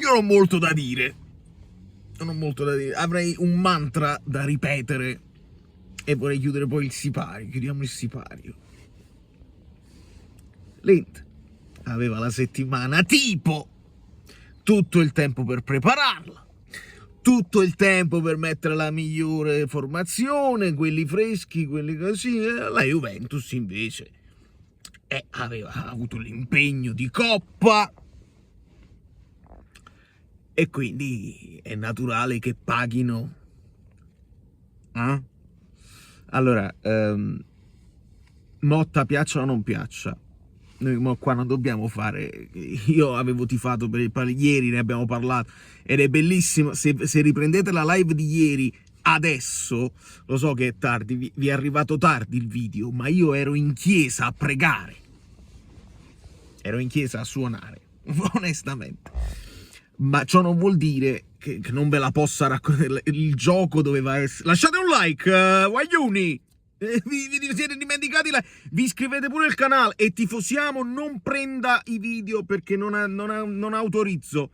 Io non ho molto da dire. Non ho molto da dire. Avrei un mantra da ripetere e vorrei chiudere poi il sipario. Chiudiamo il sipario. Lint aveva la settimana tipo, tutto il tempo per prepararla, tutto il tempo per mettere la migliore formazione, quelli freschi, quelli così. La Juventus invece aveva avuto l'impegno di Coppa e quindi è naturale che paghino. Allora, Motta piaccia o non piaccia, noi qua non dobbiamo fare. Io avevo tifato per il ieri, ne abbiamo parlato ed è bellissimo. Se riprendete la live di ieri adesso, lo so che è tardi, vi è arrivato tardi il video, ma io ero in chiesa a pregare, ero in chiesa a suonare, onestamente. Ma ciò non vuol dire che non ve la possa raccontare. Il gioco doveva essere. Lasciate un like, guaglioni! Vi siete dimenticati, vi iscrivete pure al canale. E Tifosiamo non prenda i video perché non autorizzo.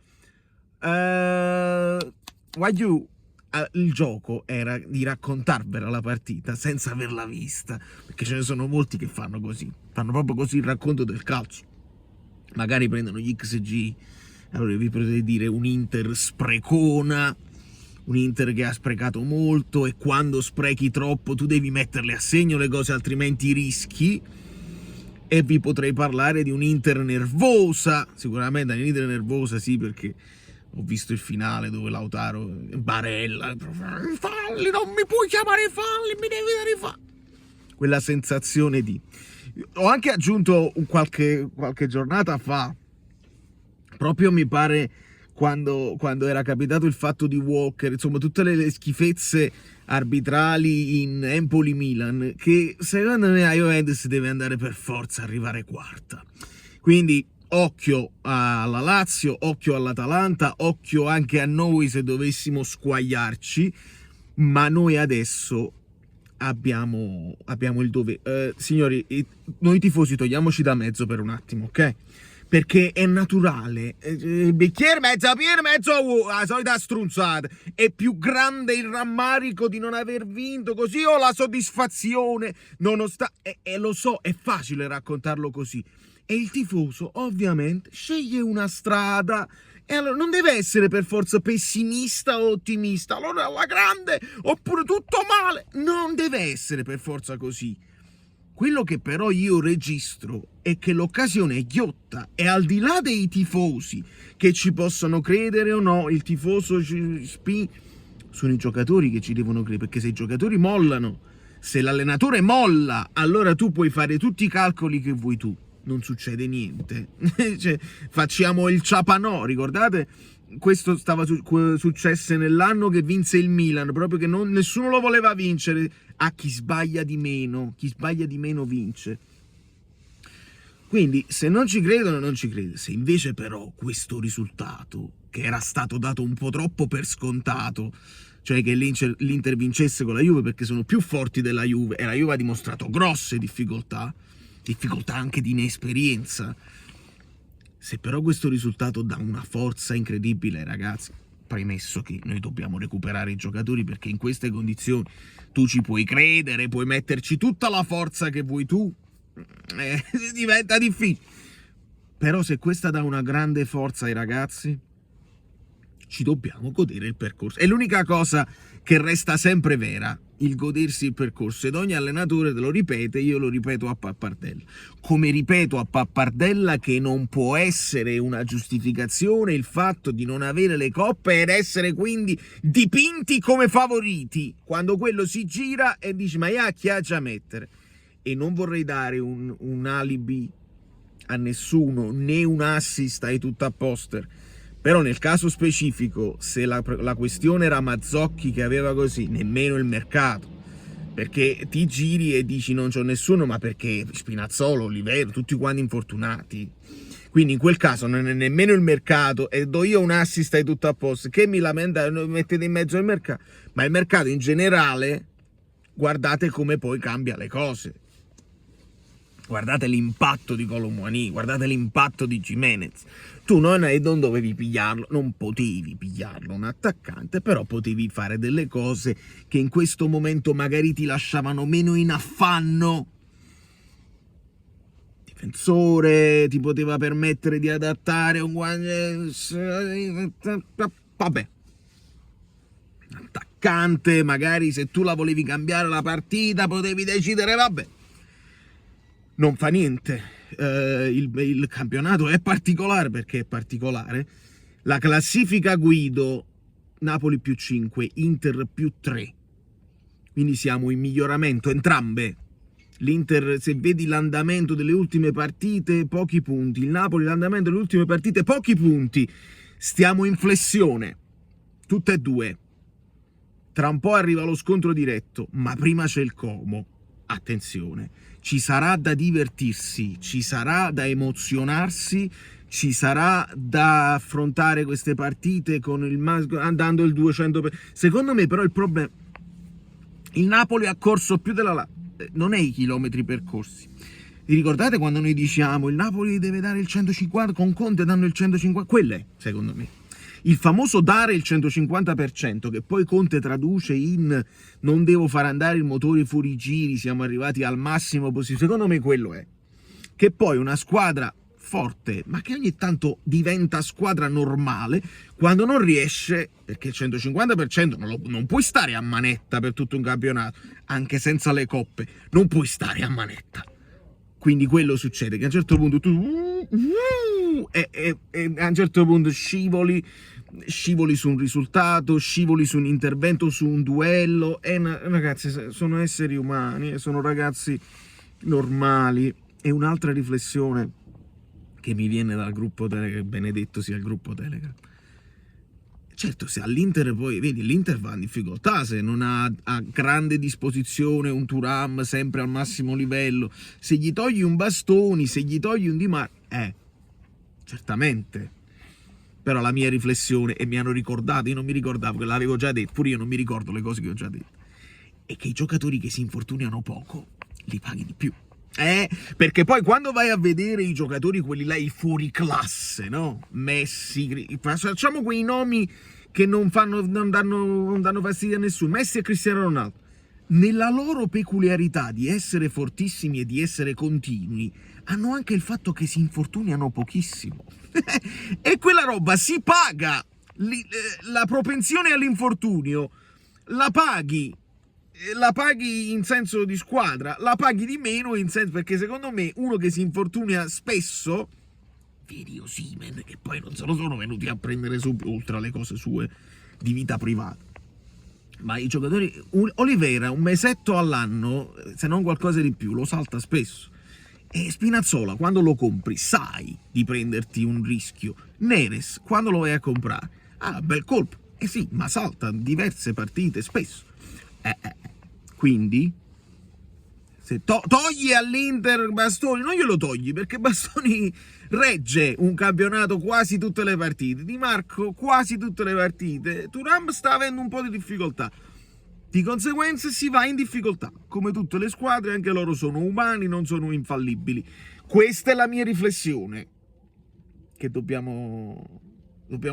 Guagliù, il gioco era di raccontarvela la partita senza averla vista, perché ce ne sono molti che fanno così, fanno proprio così il racconto del calcio. Magari prendono gli XG. Allora vi potete dire un Inter sprecona, un Inter che ha sprecato molto, e quando sprechi troppo tu devi metterle a segno le cose, altrimenti rischi. E vi potrei parlare di un Inter nervosa, sicuramente un'Inter nervosa, sì, perché ho visto il finale dove Lautaro, Barella, falli, non mi puoi chiamare falli, mi devi dare falli. Quella sensazione di... Ho anche aggiunto qualche giornata fa, proprio mi pare quando era capitato il fatto di Walker, insomma tutte le schifezze arbitrali in Empoli-Milan, che secondo me la Juventus deve andare per forza, arrivare quarta. Quindi occhio alla Lazio, occhio all'Atalanta, occhio anche a noi se dovessimo squagliarci, ma noi adesso abbiamo il dovere. Signori, noi tifosi togliamoci da mezzo per un attimo, ok? Perché è naturale, il bicchiere mezzo pieno, mezzo la solita strunzata. È più grande il rammarico di non aver vinto così o la soddisfazione, e lo so, è facile raccontarlo così. E il tifoso ovviamente sceglie una strada, e allora non deve essere per forza pessimista o ottimista, allora alla grande oppure tutto male, non deve essere per forza così. Quello che però io registro è che l'occasione è ghiotta, e al di là dei tifosi che ci possono credere o no, il tifoso sono i giocatori che ci devono credere, perché se i giocatori mollano, se l'allenatore molla, allora tu puoi fare tutti i calcoli che vuoi tu, non succede niente. Cioè, facciamo il ciapanò, ricordate? Questo successe nell'anno che vinse il Milan, proprio che nessuno lo voleva vincere. A chi sbaglia di meno vince. Quindi se non ci credono, non ci credono. Se invece però questo risultato, che era stato dato un po' troppo per scontato, cioè che l'Inter vincesse con la Juve perché sono più forti della Juve, e la Juve ha dimostrato grosse difficoltà anche di inesperienza. Se però questo risultato dà una forza incredibile, ragazzi, premesso che noi dobbiamo recuperare i giocatori, perché in queste condizioni tu ci puoi credere, puoi metterci tutta la forza che vuoi tu, diventa difficile. Però se questa dà una grande forza ai ragazzi, ci dobbiamo godere il percorso. È l'unica cosa che resta sempre vera, il godersi il percorso, ed ogni allenatore te lo ripete. Io lo ripeto a Pappardella, come ripeto a Pappardella che non può essere una giustificazione il fatto di non avere le coppe ed essere quindi dipinti come favoriti, quando quello si gira e dice ma chi ha già mettere. E non vorrei dare un alibi a nessuno, né un assist ai tutto a poster. Però nel caso specifico, se la questione era Mazzocchi che aveva così, nemmeno il mercato, perché ti giri e dici non c'ho nessuno, ma perché Spinazzolo, Olivero, tutti quanti infortunati. Quindi in quel caso non è nemmeno il mercato, e do io un assist ai tutto a posto, che mi lamenta, mettete in mezzo il mercato. Ma il mercato in generale, guardate come poi cambia le cose. Guardate l'impatto di Kolo Muani, guardate l'impatto di Gimenez. Tu non dovevi pigliarlo, non potevi pigliarlo un attaccante, però potevi fare delle cose che in questo momento magari ti lasciavano meno in affanno. Difensore, ti poteva permettere di adattare un vabbè. Attaccante, magari se tu la volevi cambiare la partita, potevi decidere, vabbè. Non fa niente, il campionato è particolare perché è particolare. La classifica Guido, Napoli più 5, Inter più 3, quindi siamo in miglioramento entrambe. L'Inter, se vedi l'andamento delle ultime partite, pochi punti. Il Napoli, l'andamento delle ultime partite, pochi punti. Stiamo in flessione, tutte e due. Tra un po' arriva lo scontro diretto, ma prima c'è il Como. Attenzione, ci sarà da divertirsi, ci sarà da emozionarsi, ci sarà da affrontare queste partite con andando il 200%. Secondo me però il problema, il Napoli ha corso più della... non è i chilometri percorsi. Vi ricordate quando noi diciamo il Napoli deve dare il 150, con Conte danno il 150? Quello è, secondo me. Il famoso dare il 150%, che poi Conte traduce in non devo far andare il motore fuori giri, siamo arrivati al massimo possibile. Secondo me quello è. Che poi una squadra forte, ma che ogni tanto diventa squadra normale, quando non riesce, perché il 150% non puoi stare a manetta per tutto un campionato, anche senza le coppe, non puoi stare a manetta. Quindi quello succede, che a un certo punto tu e a un certo punto scivoli su un risultato, scivoli su un intervento, su un duello. Ragazzi, sono esseri umani, sono ragazzi normali. E un'altra riflessione che mi viene dal gruppo Telegram, benedetto sia il gruppo Telegram. Certo, se all'Inter poi, vedi, l'Inter va in difficoltà se non ha a grande disposizione un Thuram sempre al massimo livello, se gli togli un Bastoni, se gli togli un Di Maria, certamente. Però la mia riflessione, e mi hanno ricordato, io non mi ricordavo che l'avevo già detto, pure io non mi ricordo le cose che ho già detto, è che i giocatori che si infortuniano poco, li paghi di più. Perché poi quando vai a vedere i giocatori, quelli là, i fuori classe, no? Messi, facciamo quei nomi che non danno fastidio a nessuno, Messi e Cristiano Ronaldo, nella loro peculiarità di essere fortissimi e di essere continui, hanno anche il fatto che si infortuniano pochissimo. E quella roba si paga, la propensione all'infortunio la paghi in senso di squadra, la paghi di meno in senso, perché secondo me uno che si infortunia spesso, vedi Osimhen, che poi non se lo sono venuti a prendere su, oltre alle cose sue di vita privata, ma i giocatori, Oliveira un mesetto all'anno, se non qualcosa di più, lo salta spesso. E Spinazzola, quando lo compri, sai di prenderti un rischio. Neres, quando lo vai a comprare, bel colpo, sì, ma salta diverse partite spesso. Quindi, se togli all'Inter Bastoni, non glielo togli, perché Bastoni regge un campionato quasi tutte le partite, Di Marco quasi tutte le partite, Thuram sta avendo un po' di difficoltà, di conseguenza si va in difficoltà, come tutte le squadre, anche loro sono umani, non sono infallibili. Questa è la mia riflessione, che dobbiamo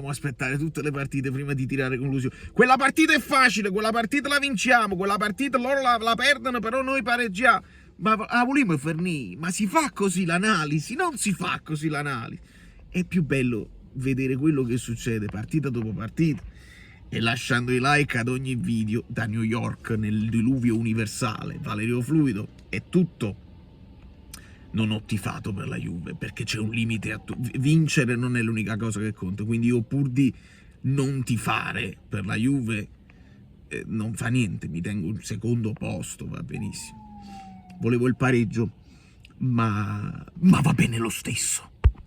aspettare tutte le partite prima di tirare conclusioni. Quella partita è facile, quella partita la vinciamo, quella partita loro la perdono, però noi pareggiamo. Ma vogliamo Ferni, ma si fa così l'analisi? Non si fa così l'analisi. È più bello vedere quello che succede partita dopo partita e lasciando i like ad ogni video. Da New York nel diluvio universale, Valerio Fluido, è tutto. Non ho tifato per la Juve perché c'è un limite a vincere non è l'unica cosa che conta, quindi io pur di non tifare per la Juve non fa niente, mi tengo un secondo posto, va benissimo, volevo il pareggio ma va bene lo stesso.